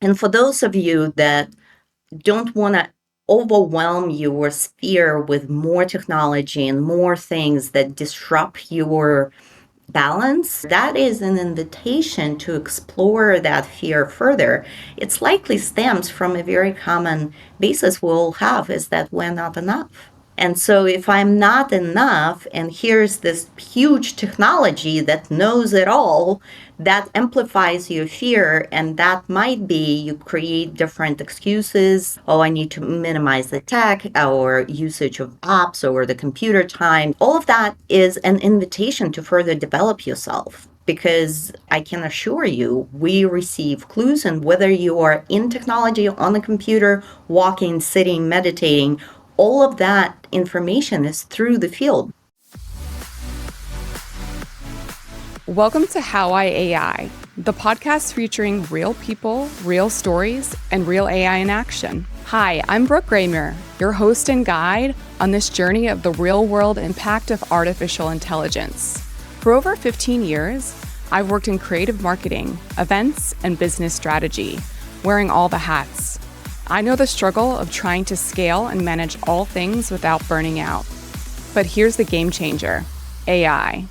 And for those of you that don't want to overwhelm your sphere with more technology and more things that disrupt your balance, that is an invitation to explore that fear further. It's likely stems from a very common basis we'll have, is that we're not enough. And so if I'm not enough, and here's this huge technology that knows it all, that amplifies your fear. And that might be you create different excuses. Oh, I need to minimize the tech or usage of apps or the computer time. All of that is an invitation to further develop yourself. Because I can assure you, we receive clues, and whether you are in technology, on the computer, walking, sitting, meditating, all of that information is through the field. Welcome to How I AI, the podcast featuring real people, real stories, and real AI in action. Hi, I'm Brooke, your host and guide on this journey of the real-world impact of artificial intelligence. For over 15 years, I've worked in creative marketing, events, and business strategy, wearing all the hats. I know the struggle of trying to scale and manage all things without burning out. But here's the game changer, AI.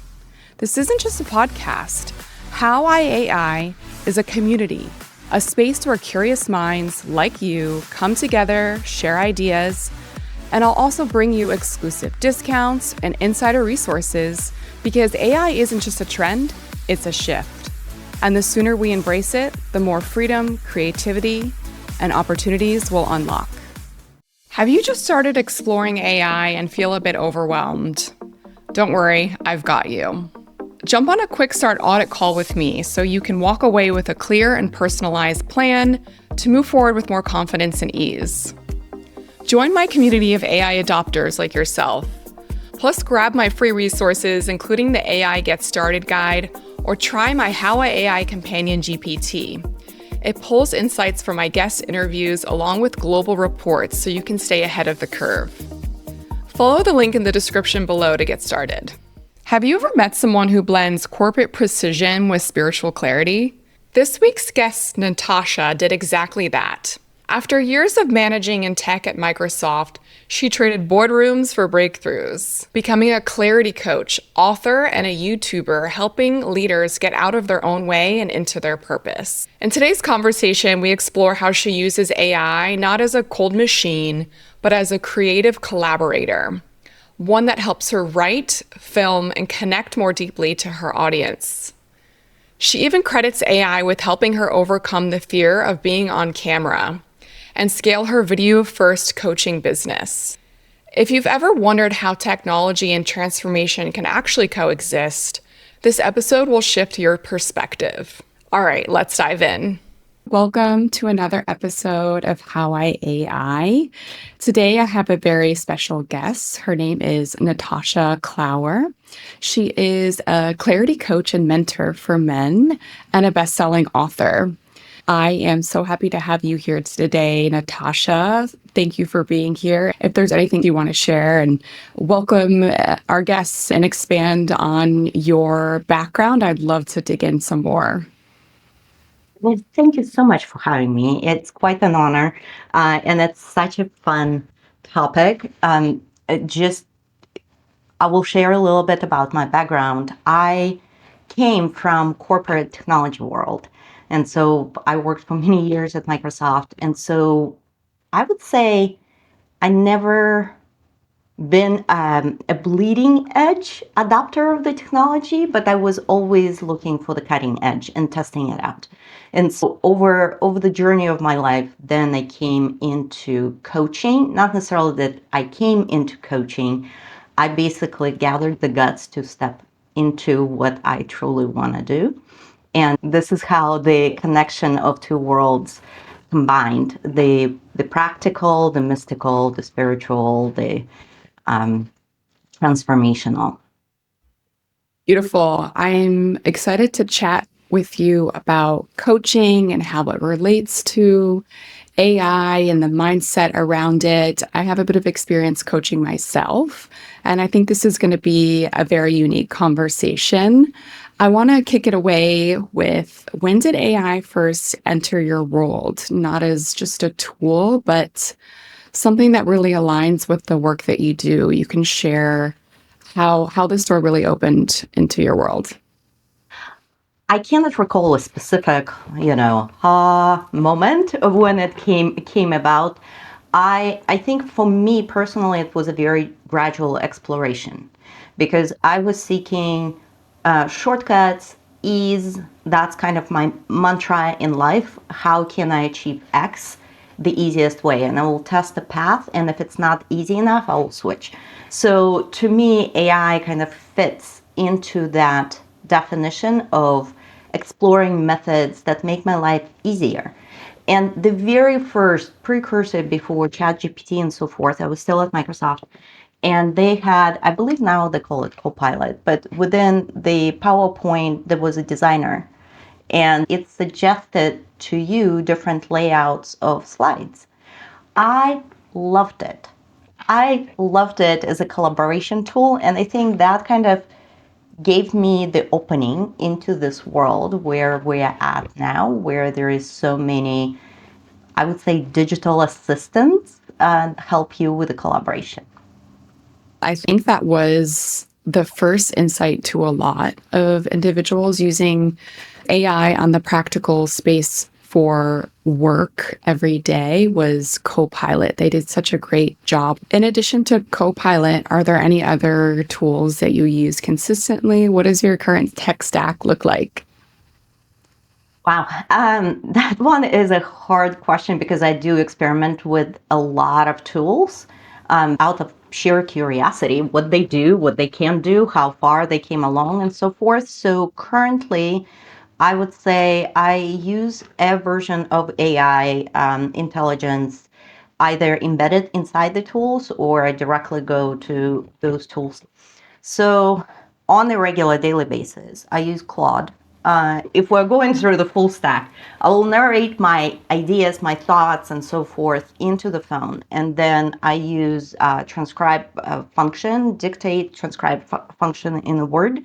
This isn't just a podcast. How I AI is a community, a space where curious minds like you come together, share ideas, and I'll also bring you exclusive discounts and insider resources because AI isn't just a trend, it's a shift. And the sooner we embrace it, the more freedom, creativity, and opportunities will unlock. Have you just started exploring AI and feel a bit overwhelmed? Don't worry, I've got you. Jump on a quick start audit call with me so you can walk away with a clear and personalized plan to move forward with more confidence and ease. Join my community of AI adopters like yourself. Plus, grab my free resources, including the AI Get Started Guide, or try my How I AI Companion GPT. It pulls insights from my guest interviews along with global reports so you can stay ahead of the curve. Follow the link in the description below to get started. Have you ever met someone who blends corporate precision with spiritual clarity? This week's guest, Natasha, did exactly that. After years of managing in tech at Microsoft, she traded boardrooms for breakthroughs, becoming a clarity coach, author, and a YouTuber, helping leaders get out of their own way and into their purpose. In today's conversation, we explore how she uses AI not as a cold machine, but as a creative collaborator, one that helps her write, film, and connect more deeply to her audience. She even credits AI with helping her overcome the fear of being on camera and scale her video-first coaching business. If you've ever wondered how technology and transformation can actually coexist, this episode will shift your perspective. All right, let's dive in. Welcome to another episode of How I AI. Today I have a very special guest. Her name is Natasha Clower. She is a clarity coach and mentor for men and a best-selling author. I am so happy to have you here today, Natasha. Thank you for being here. If there's anything you want to share and welcome our guests and expand on your background, I'd love to dig in some more. Well, thank you so much for having me. It's quite an honor, and it's such a fun topic. I will share a little bit about my background. I came from corporate technology world, and so I worked for many years at Microsoft. And so I would say I never been a bleeding edge adopter of the technology, but I was always looking for the cutting edge and testing it out. And so over the journey of my life, then I came into coaching. Not necessarily that I came into coaching. I basically gathered the guts to step into what I truly want to do. And this is how the connection of two worlds combined, the practical, the mystical, the spiritual, the transformational. Beautiful. I'm excited to chat with you about coaching and how it relates to AI and the mindset around it. I have a bit of experience coaching myself, and I think this is going to be a very unique conversation. I want to kick it away with, when did AI first enter your world? Not as just a tool, but something that really aligns with the work that you do. You can share how this door really opened into your world. I cannot recall a specific, moment of when it came about. I think for me personally, it was a very gradual exploration because I was seeking shortcuts, ease. That's kind of my mantra in life. How can I achieve X the easiest way? And I will test the path. And if it's not easy enough, I will switch. So to me, AI kind of fits into that definition of exploring methods that make my life easier. And the very first precursor before ChatGPT and so forth, I was still at Microsoft, and they had, I believe now they call it Copilot, but within the PowerPoint, there was a designer, and it suggested to you different layouts of slides. I loved it. I loved it as a collaboration tool, and I think that kind of gave me the opening into this world where we're at now, where there is so many, I would say, digital assistants help you with the collaboration. I think that was the first insight to a lot of individuals using AI on the practical space for work every day was Copilot. They did such a great job. In addition to Copilot, are there any other tools that you use consistently? What does your current tech stack look like? Wow, that one is a hard question because I do experiment with a lot of tools out of sheer curiosity, what they do, what they can do, how far they came along, and so forth. So currently, I would say I use a version of AI intelligence either embedded inside the tools or I directly go to those tools. So on a regular daily basis, I use Claude. If we're going through the full stack, I will narrate my ideas, my thoughts, and so forth into the phone. And then I use transcribe function, dictate transcribe function in a Word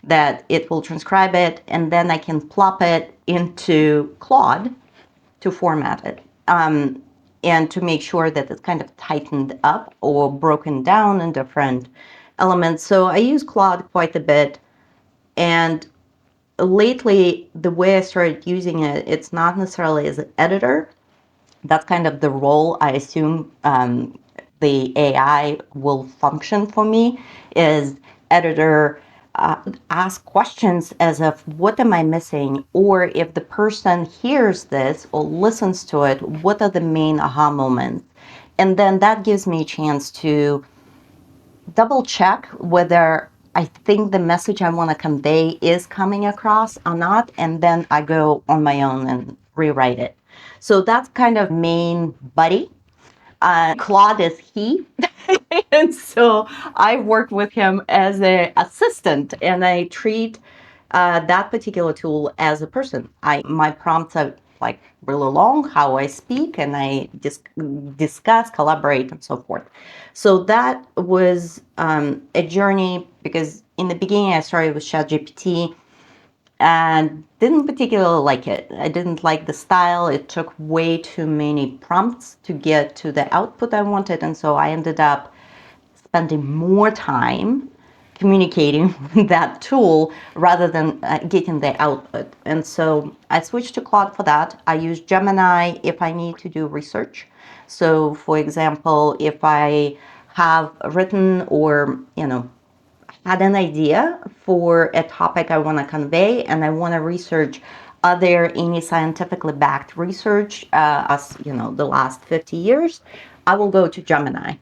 that it will transcribe it. And then I can plop it into Claude to format it. And to make sure that it's kind of tightened up or broken down in different elements. So I use Claude quite a bit. And lately, the way I started using it, it's not necessarily as an editor. That's kind of the role I assume the AI will function for me is editor, ask questions as of what am I missing, or if the person hears this or listens to it, what are the main aha moments? And then that gives me a chance to double check whether I think the message I want to convey is coming across or not, and then I go on my own and rewrite it. So that's kind of main buddy. Claude is he, and so I work with him as an assistant, and I treat that particular tool as a person. I my prompts are like really long, how I speak, and I discuss, collaborate, and so forth. So that was a journey because in the beginning I started with ChatGPT and didn't particularly like it. I didn't like the style. It took way too many prompts to get to the output I wanted, and so I ended up spending more time communicating with that tool rather than getting the output. And so I switched to Claude for that. I use Gemini if I need to do research. So for example, if I have written or, had an idea for a topic I want to convey and I want to research, are there any scientifically backed research as the last 50 years, I will go to Gemini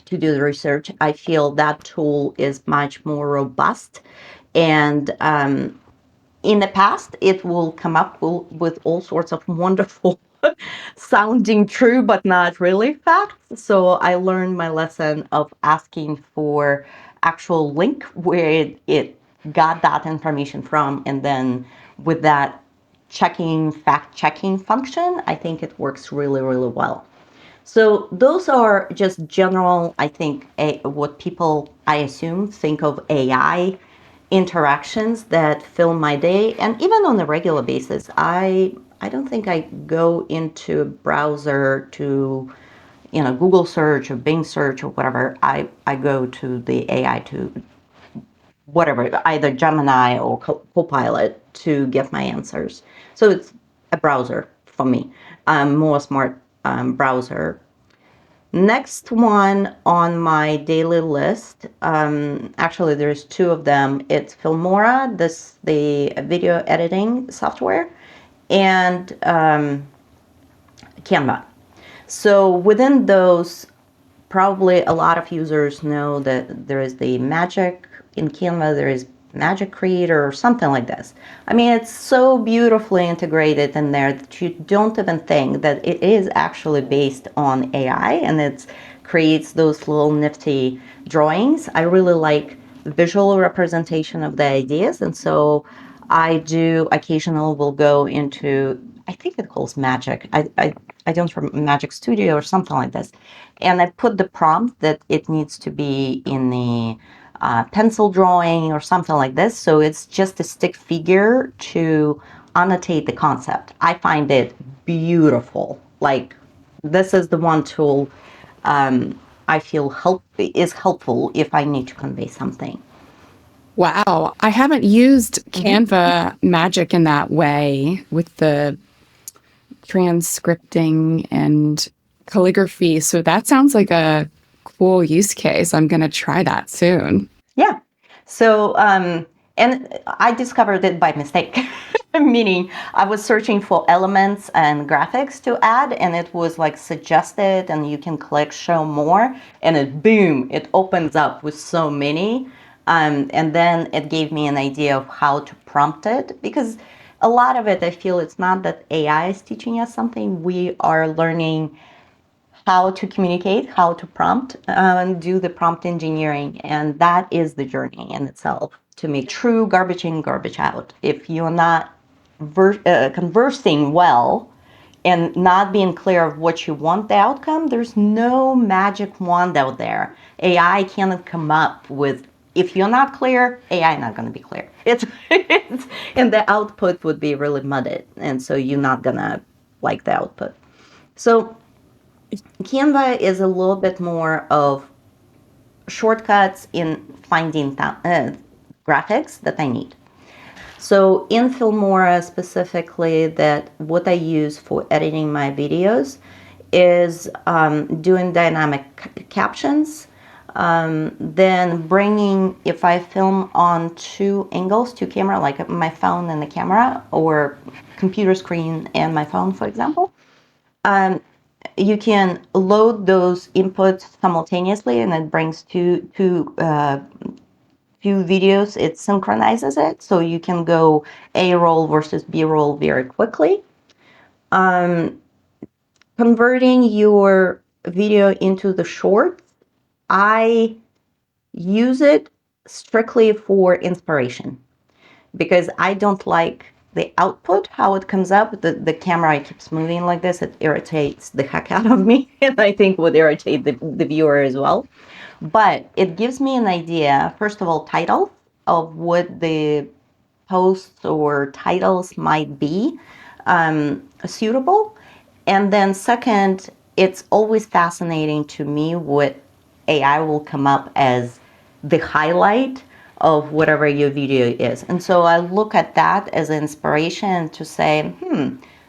to do the research. I feel that tool is much more robust. And in the past, it will come up with all sorts of wonderful sounding true, but not really facts. So I learned my lesson of asking for actual link where it got that information from. And then with that fact checking function, I think it works really, really well. So those are just general, I think, what people, I assume, think of AI interactions that fill my day. And even on a regular basis, I don't think I go into a browser to, Google search or Bing search or whatever. I go to the AI, to whatever, either Gemini or Copilot, to get my answers. So it's a browser for me, more smart browser. Next one on my daily list, actually there's two of them. It's Filmora, the video editing software, and Canva. So within those, probably a lot of users know that there is the Magic in Canva, there is Magic Creator or something like this. I mean, it's so beautifully integrated in there that you don't even think that it is actually based on AI, and it creates those little nifty drawings. I really like the visual representation of the ideas, and so I do occasionally will go into, I think it calls Magic. I don't remember, Magic Studio or something like this. And I put the prompt that it needs to be in the pencil drawing or something like this. So it's just a stick figure to annotate the concept. I find it beautiful. Like, this is the one tool I feel is helpful if I need to convey something. Wow. I haven't used Canva Magic in that way with the transcripting and calligraphy. So that sounds like a cool use case. I'm going to try that soon. Yeah. So, and I discovered it by mistake, meaning I was searching for elements and graphics to add, and it was like suggested, and you can click show more, and boom, it opens up with so many. And then it gave me an idea of how to prompt it, because a lot of it, I feel it's not that AI is teaching us something. We are learning how to communicate, how to prompt, and do the prompt engineering. And that is the journey in itself, to make true garbage in, garbage out. If you're not conversing well and not being clear of what you want the outcome, there's no magic wand out there. AI cannot come up with, if you're not clear, AI not going to be clear. And the output would be really mudded. And so you're not going to like the output. So Canva is a little bit more of shortcuts in finding graphics that I need. So in Filmora specifically, that what I use for editing my videos is doing dynamic captions, then bringing, if I film on two angles, two camera, like my phone and the camera, or computer screen and my phone, for example, you can load those inputs simultaneously, and it brings two videos. It synchronizes it, so you can go A roll versus B roll very quickly. Converting your video into the shorts, I use it strictly for inspiration, because I don't like the output, how it comes up. The camera keeps moving like this. It irritates the heck out of me, and I think would irritate the viewer as well. But it gives me an idea, first of all, title of what the posts or titles might be suitable. And then second, it's always fascinating to me what AI will come up as the highlight of whatever your video is. And so I look at that as inspiration to say,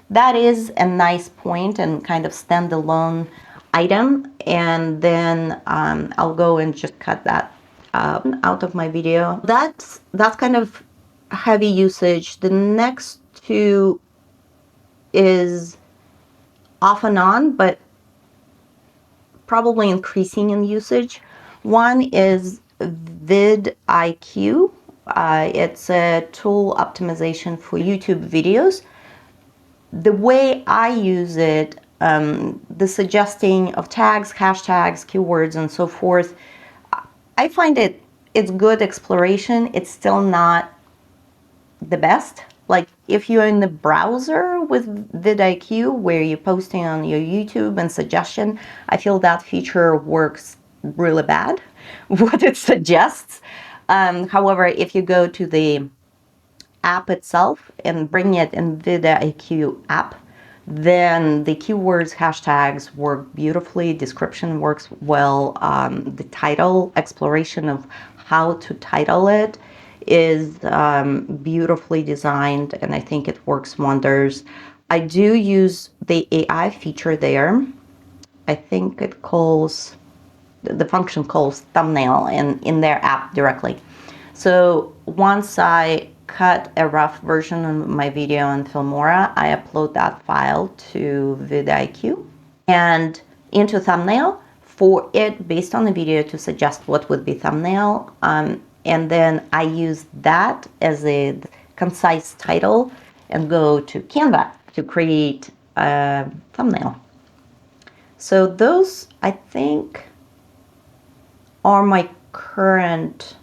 that is a nice point and kind of standalone item. And then I'll go and just cut that out of my video. That's kind of heavy usage. The next two is off and on, but probably increasing in usage. One is vidIQ. It's a tool optimization for YouTube videos. The way I use it, the suggesting of tags, hashtags, keywords, and so forth, I find it's good exploration. It's still not the best. Like, if you're in the browser with vidIQ, where you're posting on your YouTube and suggestion, I feel that feature works really bad, what it suggests. However, if you go to the app itself and bring it in vidIQ app, then the keywords, hashtags work beautifully. Description works well. The title, exploration of how to title it is beautifully designed, and I think it works wonders. I do use the AI feature there. I think it calls, the function calls thumbnail in their app directly. So once I cut a rough version of my video in Filmora, I upload that file to vidIQ and into thumbnail for it based on the video to suggest what would be thumbnail. And then I use that as a concise title and go to Canva to create a thumbnail. So those, I think, are my current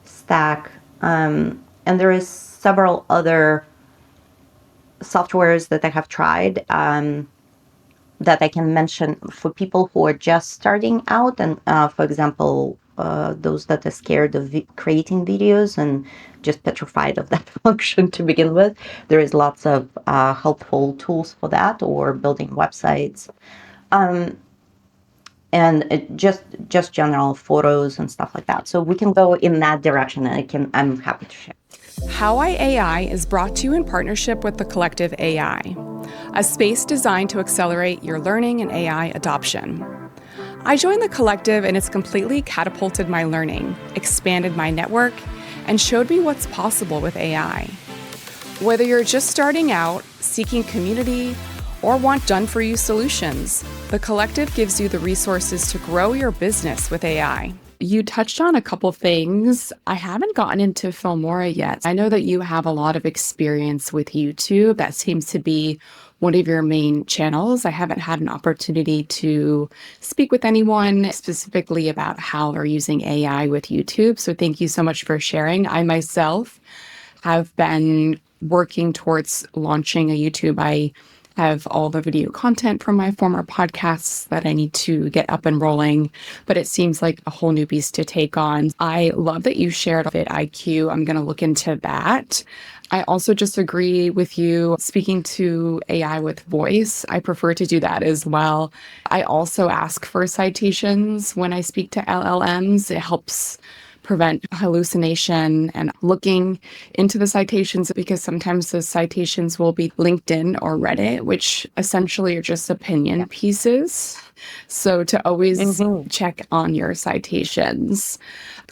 stack. And there is several other softwares that I have tried that I can mention for people who are just starting out. And for example, those that are scared of creating videos and just petrified of that function to begin with. There is lots of helpful tools for that, or building websites. And just general photos and stuff like that. So we can go in that direction, and I'm happy to share. How I AI is brought to you in partnership with the Collective AI, a space designed to accelerate your learning and AI adoption. I joined the Collective and it's completely catapulted my learning, expanded my network, and showed me what's possible with AI. Whether you're just starting out, seeking community, or want done-for-you solutions, the Collective gives you the resources to grow your business with AI. You touched on a couple things. I haven't gotten into Filmora yet. I know that you have a lot of experience with YouTube. That seems to be one of your main channels. I haven't had an opportunity to speak with anyone specifically about how they're using AI with YouTube. So thank you so much for sharing. I myself have been working towards launching a YouTube. I have all the video content from my former podcasts that I need to get up and rolling, but it seems like a whole new beast to take on. I love that you shared vidIQ. I'm going to look into that. I also just agree with you speaking to AI with voice. I prefer to do that as well. I also ask for citations when I speak to LLMs. It helps prevent hallucination and looking into the citations, because sometimes the citations will be LinkedIn or Reddit, which essentially are just opinion pieces. So to always check on your citations.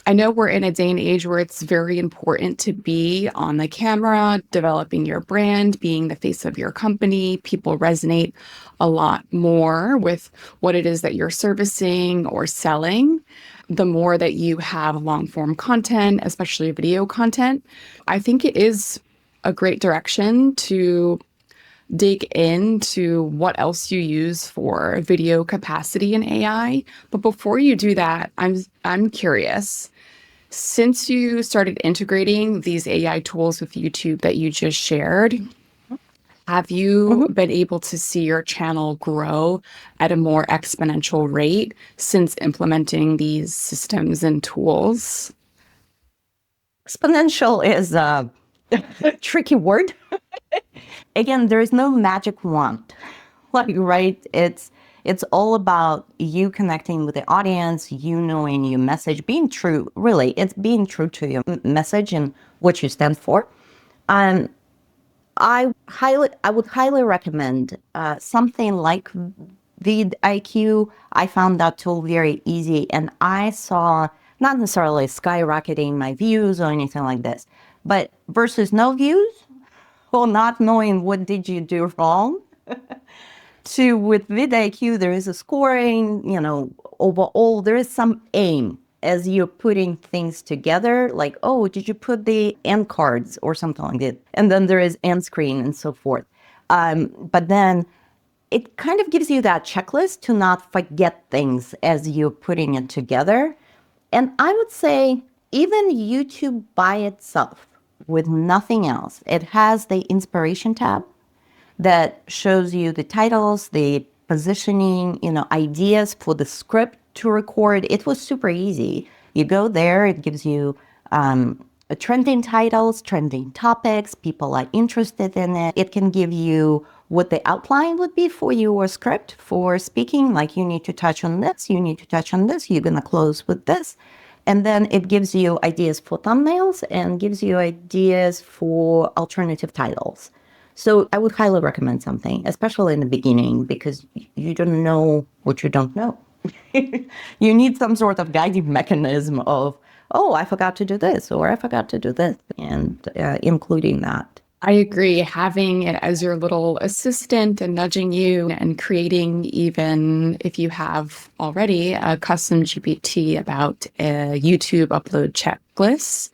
I know we're in a day and age where it's very important to be on the camera, developing your brand, being the face of your company. People resonate a lot more with what it is that you're servicing or selling. The more that you have long form content, especially video content, I think it is a great direction to dig into what else you use for video capacity in AI. But before you do that, I'm curious. Since you started integrating these AI tools with YouTube that you just shared, have you been able to see your channel grow at a more exponential rate since implementing these systems and tools? Exponential is a tricky word. Again, there is no magic wand. Right? It's all about you connecting with the audience, you knowing your message, being true. Really, it's being true to your message and what you stand for. I would highly recommend something like vidIQ. I found that tool very easy, and I saw not necessarily skyrocketing my views or anything like this, but versus no views or not knowing what did you do wrong. To with vidIQ, there is a scoring, overall, there is some aim as you're putting things together, like, oh, did you put the end cards or something like that? And then there is end screen and so forth. But then it kind of gives you that checklist to not forget things as you're putting it together. And I would say even YouTube by itself, with nothing else, it has the inspiration tab that shows you the titles, the positioning, ideas for the script to record. It was super easy You go there, it gives you trending titles, trending topics, people are interested in it. It can give you what the outline would be for your script for speaking, like you need to touch on this, you need to touch on this, you're going to close with this. And then it gives you ideas for thumbnails and gives you ideas for alternative titles. So I would highly recommend something, especially in the beginning, because you don't know what you don't know. You need some sort of guiding mechanism of, oh, I forgot to do this, or I forgot to do this, and including that. I agree. Having it as your little assistant and nudging you and creating, even if you have already a custom GPT about a YouTube upload checklist.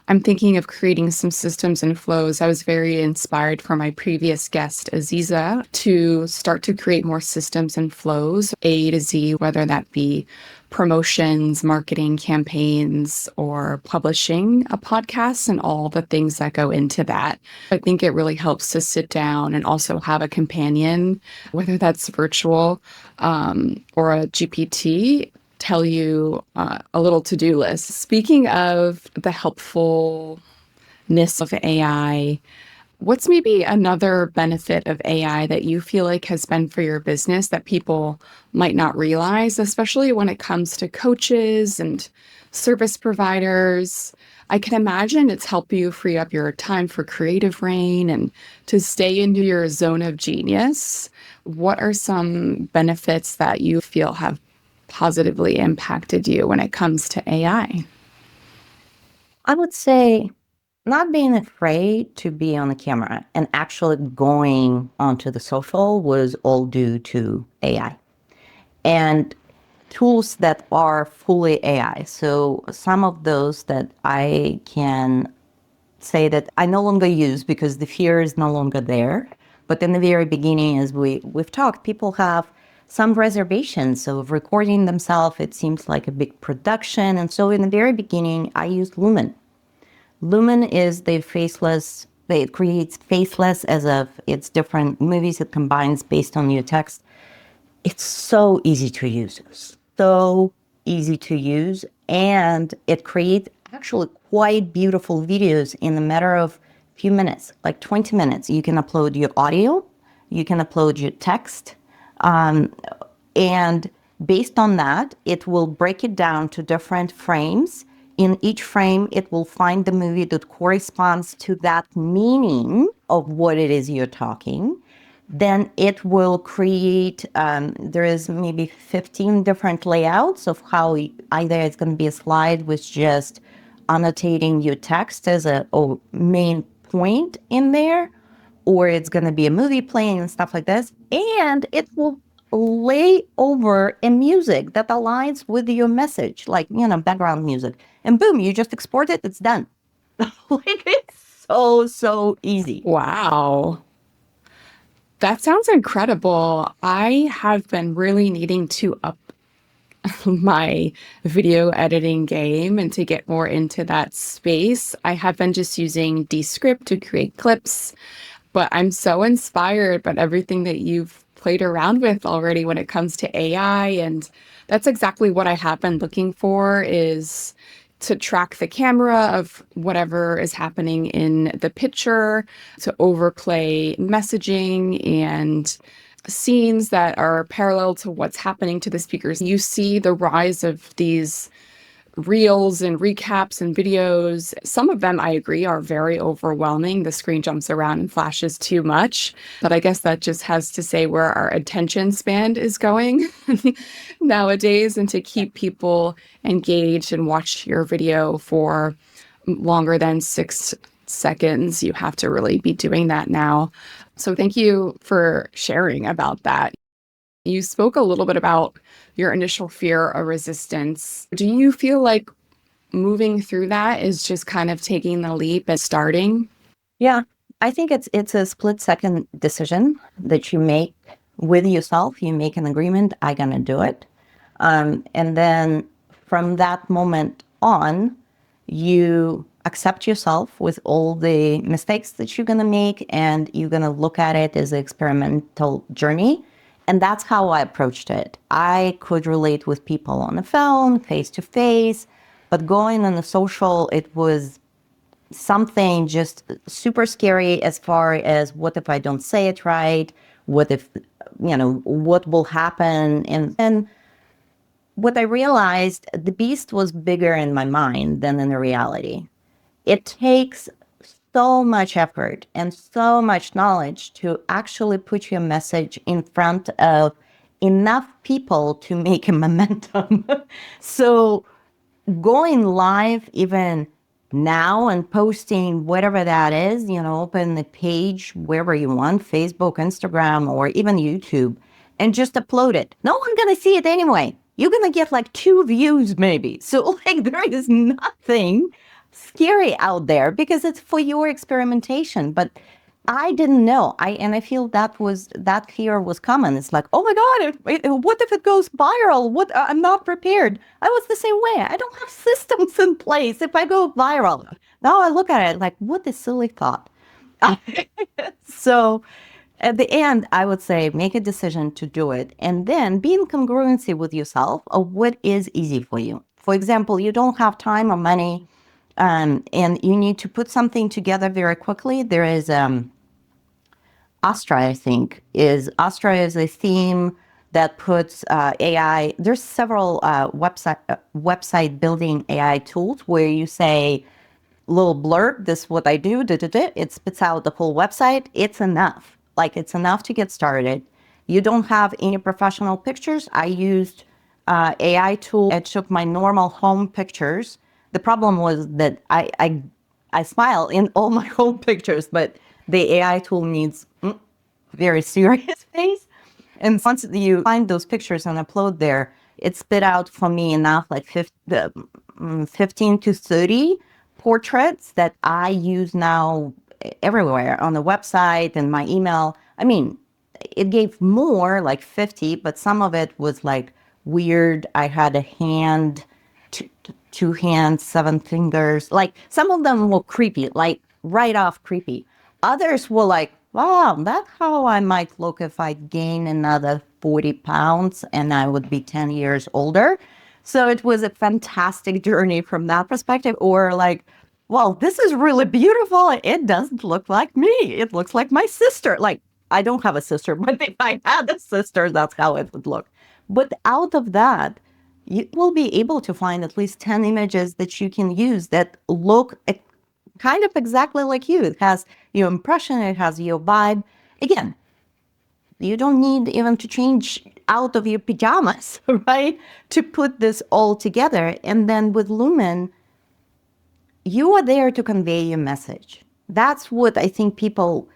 I'm thinking of creating some systems and flows. I was very inspired from my previous guest, Aziza, to start to create more systems and flows, A to Z, whether that be promotions, marketing campaigns, or publishing a podcast and all the things that go into that. I think it really helps to sit down and also have a companion, whether that's virtual or a GPT, tell you a little to-do list. Speaking of the helpfulness of AI, what's maybe another benefit of AI that you feel like has been for your business that people might not realize, especially when it comes to coaches and service providers? I can imagine it's helped you free up your time for creative rain and to stay into your zone of genius. What are some benefits that you feel have positively impacted you when it comes to AI? I would say not being afraid to be on the camera and actually going onto the social was all due to AI and tools that are fully AI. So some of those that I can say that I no longer use because the fear is no longer there. But in the very beginning, as we've talked, people have some reservations of recording themselves. It seems like a big production. And so in the very beginning, I used Lumen. Lumen is the faceless, it creates faceless as of its different movies. It combines based on your text. It's so easy to use. So easy to use. And it creates actually quite beautiful videos in a matter of few minutes, like 20 minutes. You can upload your audio, you can upload your text. And based on that, it will break it down to different frames. In each frame, it will find the movie that corresponds to that meaning of what it is you're talking. Then it will create, there is maybe 15 different layouts of how either it's going to be a slide with just annotating your text as a main point in there, or it's going to be a movie playing and stuff like this. And it will lay over a music that aligns with your message, like, background music. And boom, you just export it, it's done. Like, it's so easy. Wow. That sounds incredible. I have been really needing to up my video editing game and to get more into that space. I have been just using Descript to create clips, but I'm so inspired by everything that you've played around with already when it comes to AI. And that's exactly what I have been looking for, is to track the camera of whatever is happening in the picture, to overlay messaging and scenes that are parallel to what's happening to the speakers. You see the rise of these reels and recaps and videos. Some of them, I agree, are very overwhelming. The screen jumps around and flashes too much. But I guess that just has to say where our attention span is going nowadays, and to keep people engaged and watch your video for longer than 6 seconds, you have to really be doing that now. So thank you for sharing about that. You spoke a little bit about your initial fear or resistance. Do you feel like moving through that is just kind of taking the leap and starting? Yeah, I think it's a split-second decision that you make with yourself. You make an agreement, I'm going to do it. And then from that moment on, you accept yourself with all the mistakes that you're going to make, and you're going to look at it as an experimental journey. And that's how I approached it. I could relate with people on the phone, face to face. But going on the social, it was something just super scary as far as what if I don't say it right? What if, what will happen? And then what I realized, the beast was bigger in my mind than in the reality. It takes so much effort and so much knowledge to actually put your message in front of enough people to make a momentum. So going live even now and posting whatever that is, open the page wherever you want, Facebook, Instagram, or even YouTube, and just upload it. No one's going to see it anyway. You're going to get like 2 views maybe. So like there is nothing scary out there because it's for your experimentation. But I didn't know. I feel that fear was common. It's like, oh my God, what if it goes viral? What I'm not prepared. I was the same way. I don't have systems in place. If I go viral, now I look at it like, what a silly thought. So at the end, I would say make a decision to do it and then be in congruency with yourself of what is easy for you. For example, you don't have time or money and you need to put something together very quickly. There is Astra, I think, is Astra is a theme that puts AI. There's several website building AI tools where you say little blurb, this is what I do, da, da, da. It spits out the whole website. It's enough. Like it's enough to get started. You don't have any professional pictures. I used AI tool. It took my normal home pictures. The problem was that I smile in all my home pictures, but the AI tool needs very serious face. And once you find those pictures and upload there, it spit out for me enough like 15 to 30 portraits that I use now everywhere on the website and my email. I mean, it gave more like 50, but some of it was like weird. I had a hand, two, two hands, 7 fingers. Like some of them were creepy, like right off creepy. Others were like, wow, that's how I might look if I gain another 40 pounds and I would be 10 years older. So it was a fantastic journey from that perspective. Or like, well, this is really beautiful. It doesn't look like me. It looks like my sister. Like, I don't have a sister, but if I had a sister, that's how it would look. But out of that, you will be able to find at least 10 images that you can use that look kind of exactly like you. It has your impression, it has your vibe. Again, you don't need even to change out of your pajamas, right? To put this all together. And then with Lumen, you are there to convey your message. That's what I think people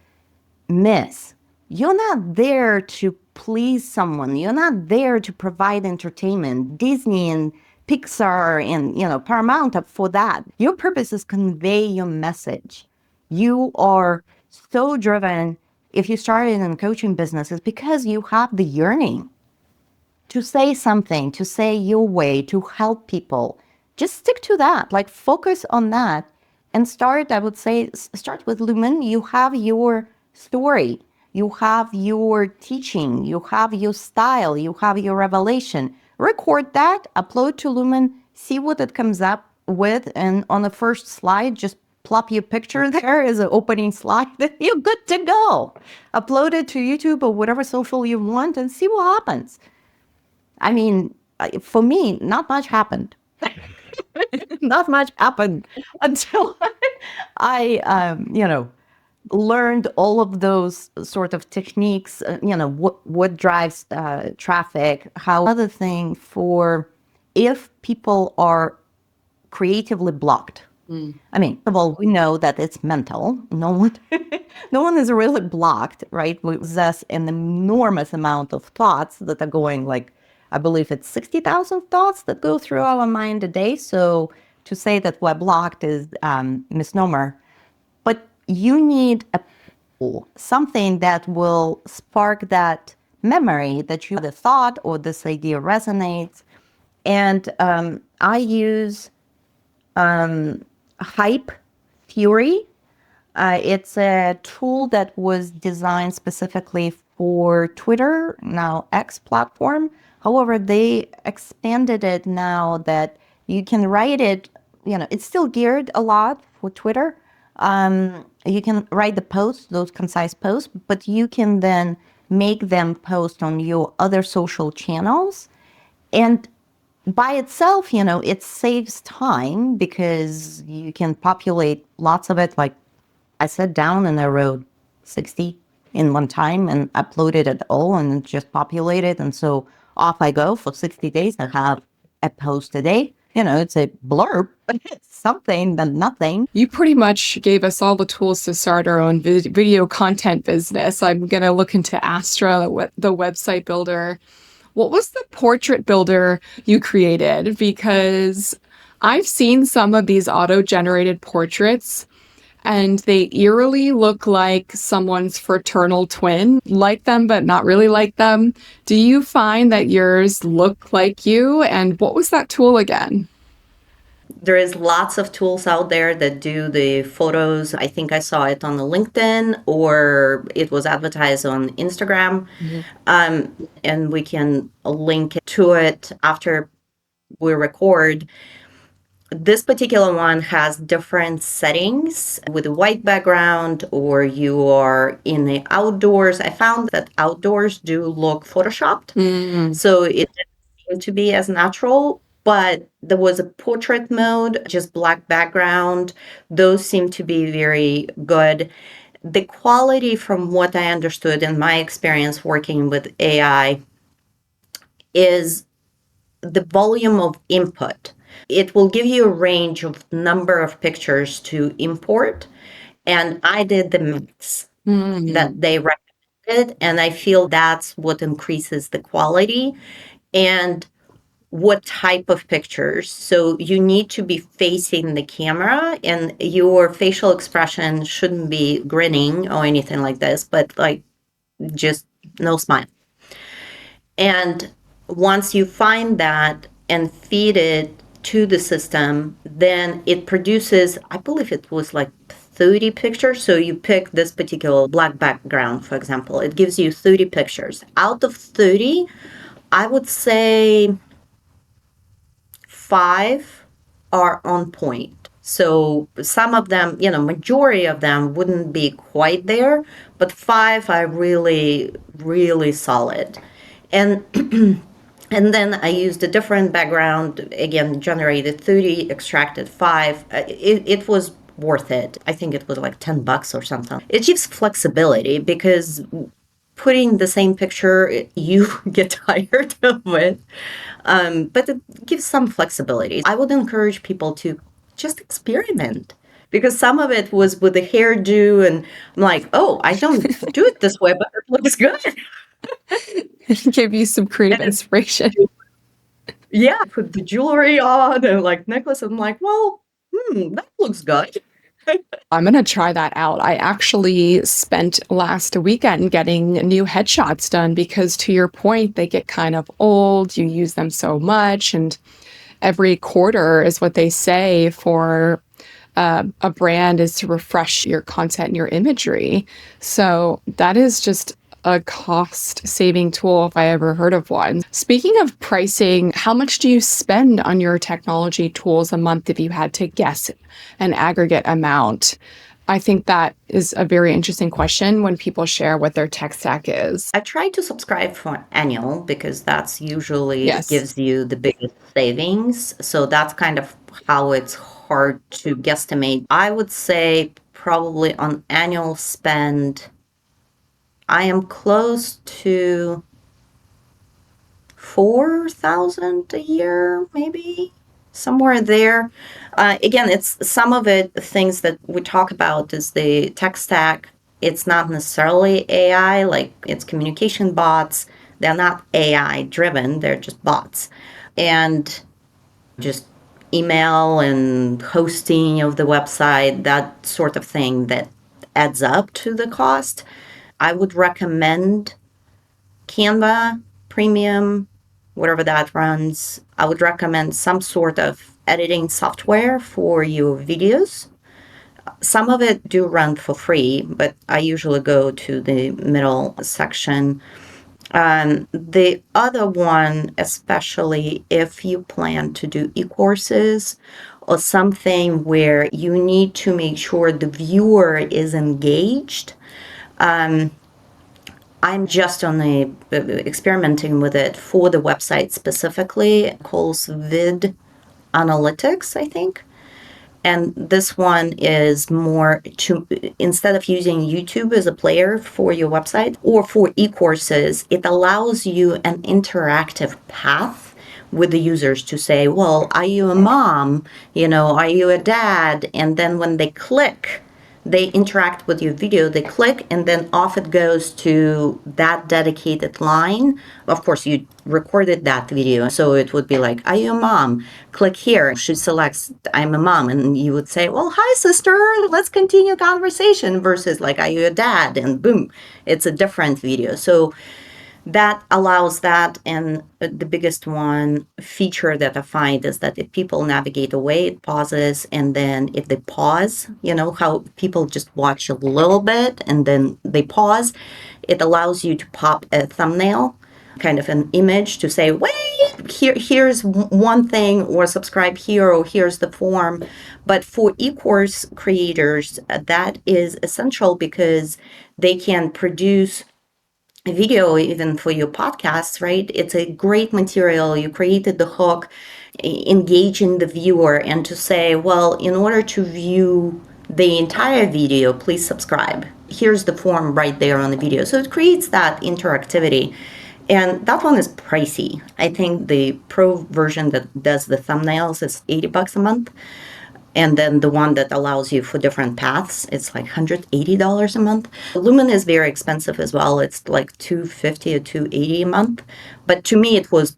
miss. You're not there to please someone. You're not there to provide entertainment. Disney and Pixar and Paramount up for that. Your purpose is convey your message. You are so driven. If you started in coaching business, it's because you have the yearning to say something, to say your way, to help people. Just stick to that, like focus on that and start, I would say, start with Lumen. You have your story, you have your teaching, you have your style, you have your revelation. Record that, upload to Lumen, see what it comes up with. And on the first slide, just plop your picture there as an opening slide. Then you're good to go. Upload it to YouTube or whatever social you want and see what happens. I mean, for me, not much happened. Not much happened until I learned all of those sort of techniques. What drives traffic. How other thing for if people are creatively blocked. I mean, first of all, we know that it's mental. No one, no one is really blocked, right? We possess an enormous amount of thoughts that are going like, I believe it's 60,000 thoughts that go through our mind a day. So to say that we're blocked is misnomer. But you need something that will spark that memory that you the thought or this idea resonates. And I use Hype Fury. It's a tool that was designed specifically for Twitter, now X platform. However, they expanded it now that You can write it, it's still geared a lot for Twitter. You can write the posts, those concise posts, but you can then make them post on your other social channels. And by itself, it saves time because you can populate lots of it. Like I sat down and I wrote 60 in one time and uploaded it all and just populated. And so off I go for 60 days. I have a post a day. It's a blurb, but it's something than nothing. You pretty much gave us all the tools to start our own video content business. I'm going to look into Astra, the website builder. What was the portrait builder you created? Because I've seen some of these auto-generated portraits and they eerily look like someone's fraternal twin, like them, but not really like them. Do you find that yours look like you? And what was that tool again? There is lots of tools out there that do the photos. I think I saw it on the LinkedIn or it was advertised on Instagram. And we can link to it after we record. This particular one has different settings with a white background, or you are in the outdoors. I found that outdoors do look photoshopped. So it didn't seem to be as natural, but there was a portrait mode, just black background. Those seem to be very good. The quality, from what I understood in my experience working with AI, is the volume of input. It will give you a range of number of pictures to import. And I did the max that they recommended. And I feel that's what increases the quality and what type of pictures. So you need to be facing the camera and your facial expression shouldn't be grinning or anything like this, but like just no smile. And once you find that and feed it to the system, then it produces, I believe it was like 30 pictures. So you pick this particular black background, for example, it gives you 30 pictures. Out of 30, I would say 5 are on point. So some of them, majority of them wouldn't be quite there, but 5 are really, really solid. And and then I used a different background, again, generated 30, extracted 5. It was worth it. I think it was like $10 or something. It gives flexibility because putting the same picture, you get tired of it. But it gives some flexibility. I would encourage people to just experiment because some of it was with the hairdo and I'm like, oh, I don't do it this way, but it looks good. Give you some creative inspiration. Yeah, put the jewelry on and like necklace. I'm like, well, that looks good. I'm going to try that out. I actually spent last weekend getting new headshots done because, to your point, they get kind of old. You use them so much. And every quarter is what they say for a brand is to refresh your content and your imagery. So that is just a cost-saving tool if I ever heard of one. Speaking of pricing, how much do you spend on your technology tools a month if you had to guess an aggregate amount? I think that is a very interesting question when people share what their tech stack is. I try to subscribe for annual because that's usually gives you the biggest savings. So that's kind of how it's hard to guesstimate. I would say probably on annual spend, I am close to 4,000 a year, maybe somewhere there. Again, it's some of it, things that we talk about is the tech stack. It's not necessarily AI, like it's communication bots. They're not AI driven, they're just bots. And just email and hosting of the website, that sort of thing that adds up to the cost. I would recommend Canva, Premium, whatever that runs. I would recommend some sort of editing software for your videos. Some of it do run for free, but I usually go to the middle section. The other one, especially if you plan to do e-courses or something where you need to make sure the viewer is engaged. I'm just on the experimenting with it for the website specifically. It calls Vid Analytics, I think. And this one is more to, instead of using YouTube as a player for your website or for e-courses, it allows you an interactive path with the users to say, well, are you a mom? Are you a dad? And then when they click, they interact with your video, they click, and then off it goes to that dedicated line. Of course, you recorded that video, so it would be like, are you a mom? Click here. She selects, I'm a mom, and you would say, well, hi, sister, let's continue conversation, versus like, are you a dad? And boom, it's a different video. So that allows that. And the biggest one feature that I find is that if people navigate away, it pauses. And then if they pause, how people just watch a little bit and then they pause, it allows you to pop a thumbnail, kind of an image to say, wait, here's one thing, or subscribe here, or here's the form. But for e-course creators, that is essential because they can produce video even for your podcasts, right? It's a great material. You created the hook, engaging the viewer, and to say, well, in order to view the entire video, please subscribe. Here's the form right there on the video. So it creates that interactivity. And that one is pricey. I think the pro version that does the thumbnails is $80 a month. And then the one that allows you for different paths, it's like $180 a month. Lumen is very expensive as well. It's like $250 or $280 a month. But to me, it was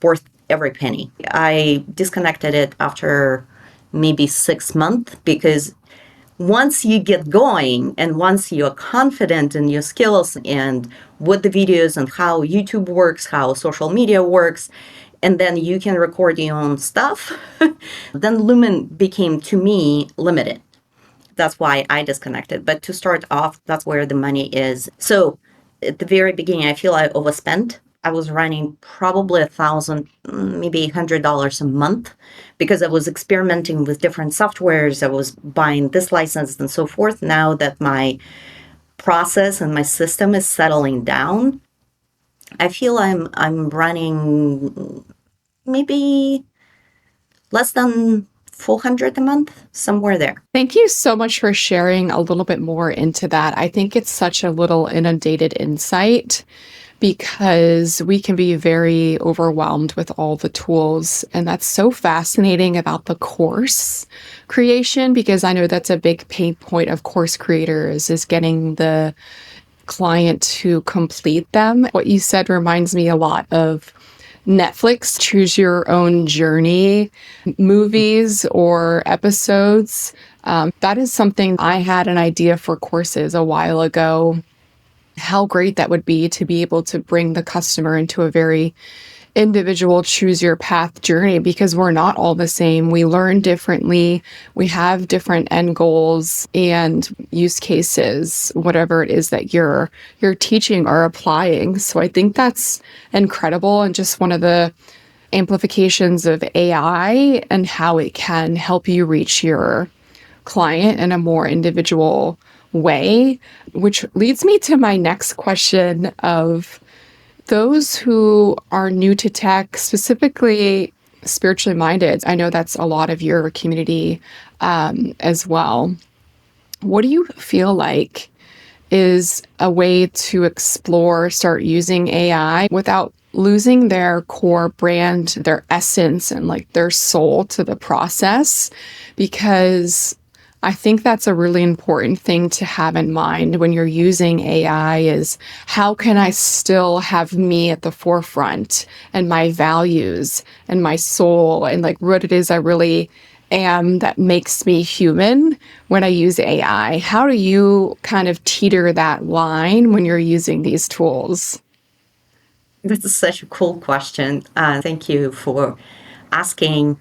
worth every penny. I disconnected it after maybe 6 months because once you get going and once you're confident in your skills and what the videos and how YouTube works, how social media works, and then you can record your own stuff, then Lumen became, to me, limited. That's why I disconnected. But to start off, that's where the money is. So at the very beginning, I feel I overspent. I was running probably 1,000, maybe $100 a month because I was experimenting with different softwares. I was buying this license and so forth. Now that my process and my system is settling down, I feel I'm running maybe less than 400 a month, somewhere there. Thank you so much for sharing a little bit more into that. I think it's such a little inundated insight because we can be very overwhelmed with all the tools. And that's so fascinating about the course creation, because I know that's a big pain point of course creators is getting the client to complete them. What you said reminds me a lot of Netflix choose your own journey movies or episodes. That is something I had an idea for courses a while ago. How great that would be to be able to bring the customer into a very individual choose your path journey, because we're not all the same. We learn differently. We have different end goals and use cases, whatever it is that you're teaching or applying. So I think that's incredible, and just one of the amplifications of AI and how it can help you reach your client in a more individual way, which leads me to my next question of those who are new to tech, specifically spiritually minded. I know that's a lot of your community as well. What do you feel like is a way to explore, start using AI without losing their core brand, their essence, and like their soul to the process? Because I think that's a really important thing to have in mind when you're using AI is how can I still have me at the forefront and my values and my soul and like what it is I really am that makes me human when I use AI? How do you kind of teeter that line when you're using these tools? This is such a cool question. Thank you for asking.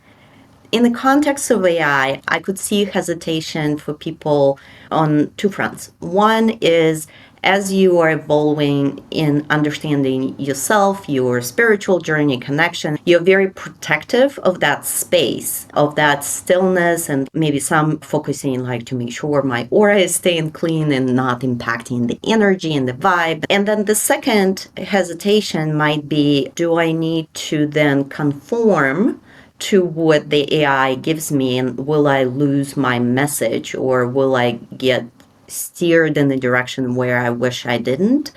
In the context of AI, I could see hesitation for people on two fronts. One is as you are evolving in understanding yourself, your spiritual journey, connection, you're very protective of that space, of that stillness, and maybe some focusing like to make sure my aura is staying clean and not impacting the energy and the vibe. And then the second hesitation might be, do I need to then conform to what the AI gives me, and will I lose my message, or will I get steered in the direction where I wish I didn't?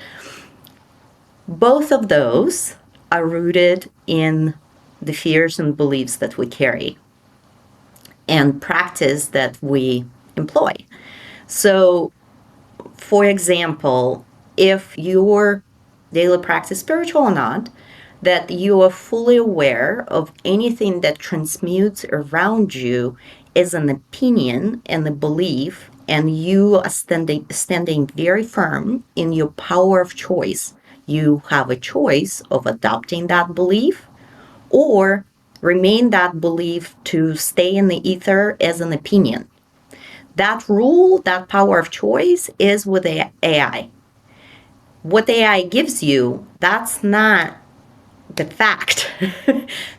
Both of those are rooted in the fears and beliefs that we carry and practice that we employ. So, for example, if your daily practice, spiritual or not, that you are fully aware of anything that transmutes around you is an opinion and a belief, and you are standing very firm in your power of choice. You have a choice of adopting that belief or remain that belief to stay in the ether as an opinion. That rule, that power of choice is with the AI. What the AI gives you, that's not the fact.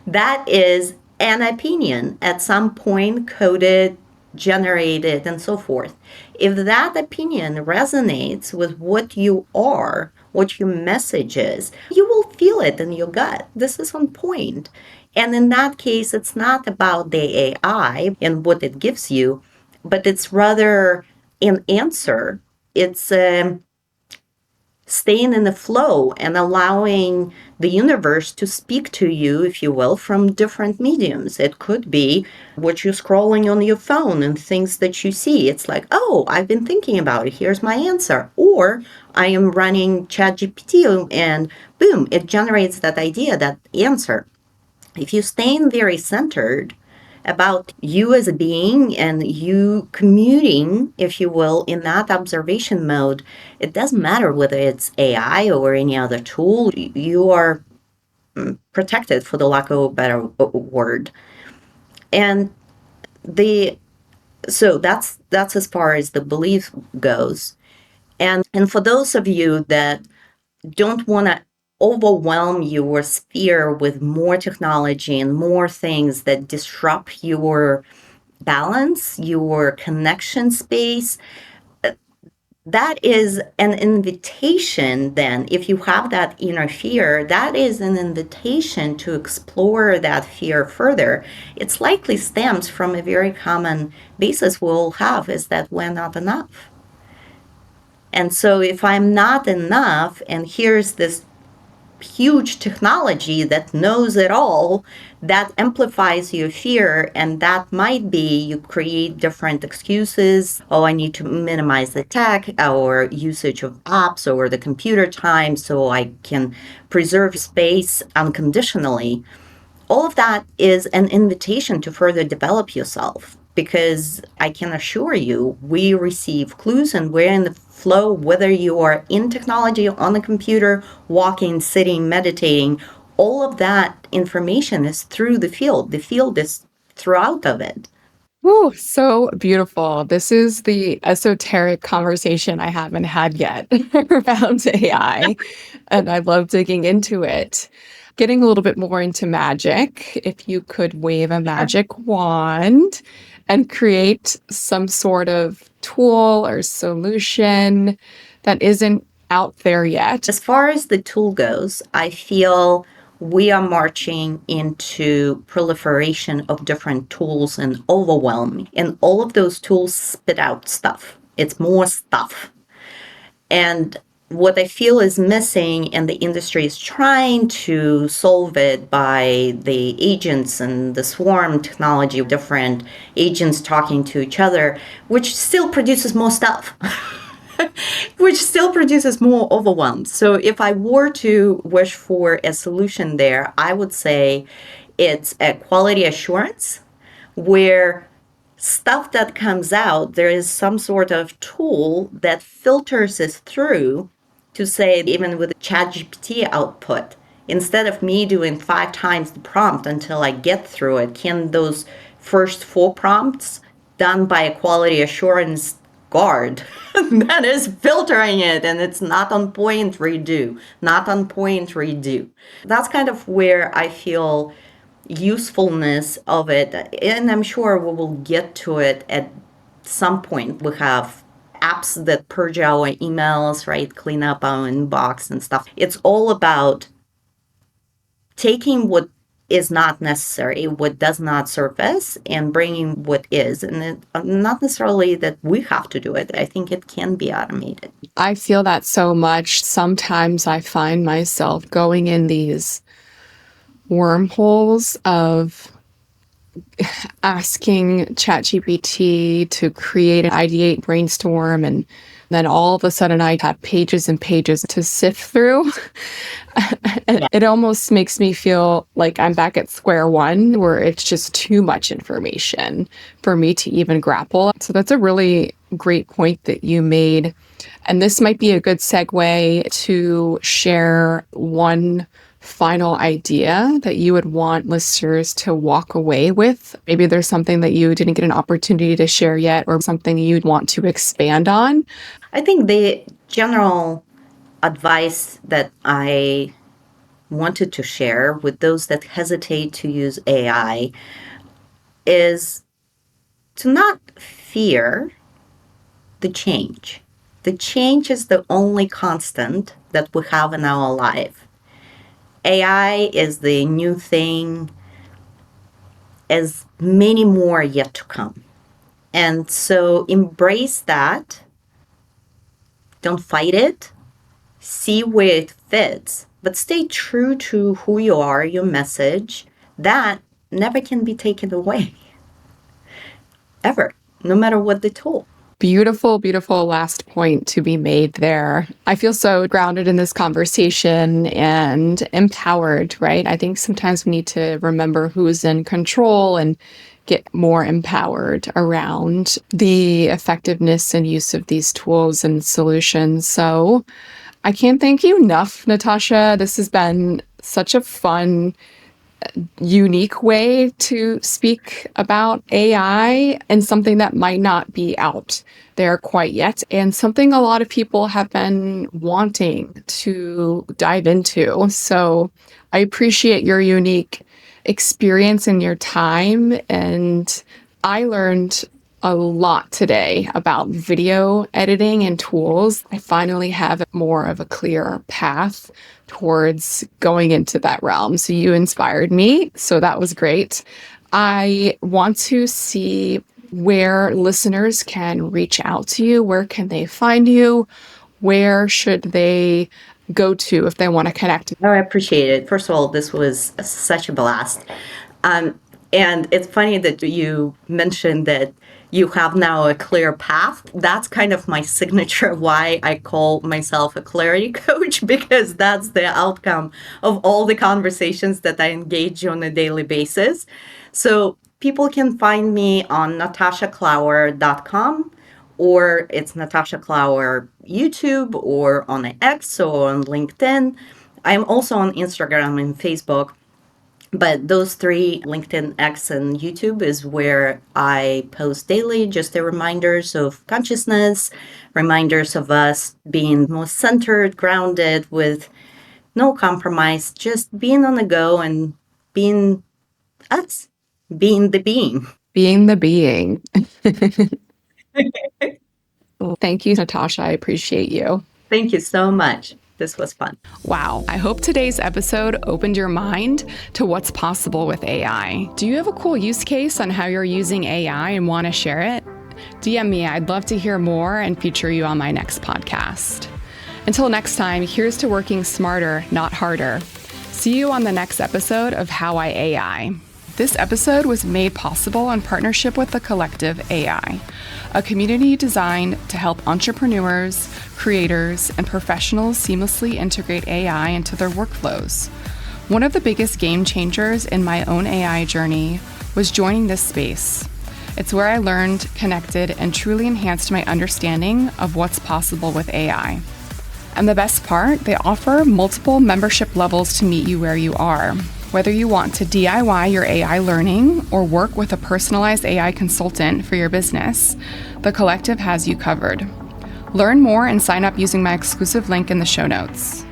That is an opinion at some point coded, generated, and so forth. If that opinion resonates with what you are, what your message is, you will feel it in your gut. This is on point. And in that case, it's not about the AI and what it gives you, but it's rather an answer. It's staying in the flow and allowing the universe to speak to you, if you will, from different mediums. It could be what you're scrolling on your phone and things that you see. It's like, oh, I've been thinking about it. Here's my answer. Or I am running ChatGPT and boom, it generates that idea, that answer. If you stay very centered about you as a being and you commuting, if you will, in that observation mode, it doesn't matter whether it's AI or any other tool, you are protected, for the lack of a better word. And the so that's as far as the belief goes. And for those of you that don't want to overwhelm your sphere with more technology and more things that disrupt your balance, your connection space, that is an invitation. Then, if you have that inner fear, that is an invitation to explore that fear further. It's likely stems from a very common basis we'll have, is that we're not enough. And so if I'm not enough, and here's this huge technology that knows it all, that amplifies your fear. And that might be you create different excuses. Oh, I need to minimize the tech or usage of apps or the computer time so I can preserve space unconditionally. All of that is an invitation to further develop yourself, because I can assure you, we receive clues and we're in the flow, whether you are in technology, on the computer, walking, sitting, meditating. All of that information is through the field. The field is throughout of it. Oh, so beautiful. This is the esoteric conversation I haven't had yet around AI, and I love digging into it. Getting a little bit more into magic, if you could wave a magic wand and create some sort of tool or solution that isn't out there yet. As far as the tool goes, I feel we are marching into proliferation of different tools and overwhelm. And all of those tools spit out stuff. It's more stuff. And what I feel is missing, and the industry is trying to solve it by the agents and the swarm technology, different agents talking to each other, which still produces more stuff. Which still produces more overwhelm. So if I were to wish for a solution there, I would say it's a quality assurance where stuff that comes out, there is some sort of tool that filters it through to say, even with ChatGPT output, instead of me doing 5 times the prompt until I get through it, can those first 4 prompts done by a quality assurance guard that is filtering it, and it's not on point, redo, not on point, redo. That's kind of where I feel usefulness of it, and I'm sure we will get to it at some point. We have apps that purge our emails, right? Clean up our inbox and stuff. It's all about taking what is not necessary, what does not serve us, and bringing what is. And not necessarily that we have to do it. I think it can be automated. I feel that so much. Sometimes I find myself going in these wormholes of asking ChatGPT to create an ideate brainstorm, and then all of a sudden I have pages and pages to sift through. And it almost makes me feel like I'm back at square one, where it's just too much information for me to even grapple. So that's a really great point that you made. And this might be a good segue to share one final idea that you would want listeners to walk away with. Maybe there's something that you didn't get an opportunity to share yet, or something you'd want to expand on. I think the general advice that I wanted to share with those that hesitate to use AI is to not fear the change. The change is the only constant that we have in our life. AI is the new thing, as many more yet to come. And so embrace that. Don't fight it. See where it fits, but stay true to who you are, your message. That never can be taken away. Ever, no matter what the tool. Beautiful, beautiful last point to be made there. I feel so grounded in this conversation and empowered, right? I think sometimes we need to remember who's in control and get more empowered around the effectiveness and use of these tools and solutions. So I can't thank you enough, Natasha. This has been such a fun, unique way to speak about AI, and something that might not be out there quite yet, and something a lot of people have been wanting to dive into. So I appreciate your unique experience and your time, and I learned a lot today about video editing and tools. I finally have more of a clear path towards going into that realm. So you inspired me. So that was great. I want to see where listeners can reach out to you. Where can they find you? Where should they go to if they want to connect? Oh, I appreciate it. First of all, this was such a blast. And it's funny that you mentioned that you have now a clear path. That's kind of my signature, why I call myself a clarity coach, because that's the outcome of all the conversations that I engage on a daily basis. So people can find me on natashaclower.com, or it's Natasha Clower YouTube, or on X, or on LinkedIn. I'm also on Instagram and Facebook. But those three, LinkedIn, X, and YouTube, is where I post daily, just the reminders of consciousness, reminders of us being more centered, grounded, with no compromise, just being on the go and being us, being the being. Being the being. Thank you, Natasha. I appreciate you. Thank you so much. This was fun. Wow. I hope today's episode opened your mind to what's possible with AI. Do you have a cool use case on how you're using AI and want to share it? DM me. I'd love to hear more and feature you on my next podcast. Until next time, here's to working smarter, not harder. See you on the next episode of How I AI. This episode was made possible in partnership with the Collective AI, a community designed to help entrepreneurs, creators, and professionals seamlessly integrate AI into their workflows. One of the biggest game changers in my own AI journey was joining this space. It's where I learned, connected, and truly enhanced my understanding of what's possible with AI. And the best part, they offer multiple membership levels to meet you where you are. Whether you want to DIY your AI learning or work with a personalized AI consultant for your business, the collective has you covered. Learn more and sign up using my exclusive link in the show notes.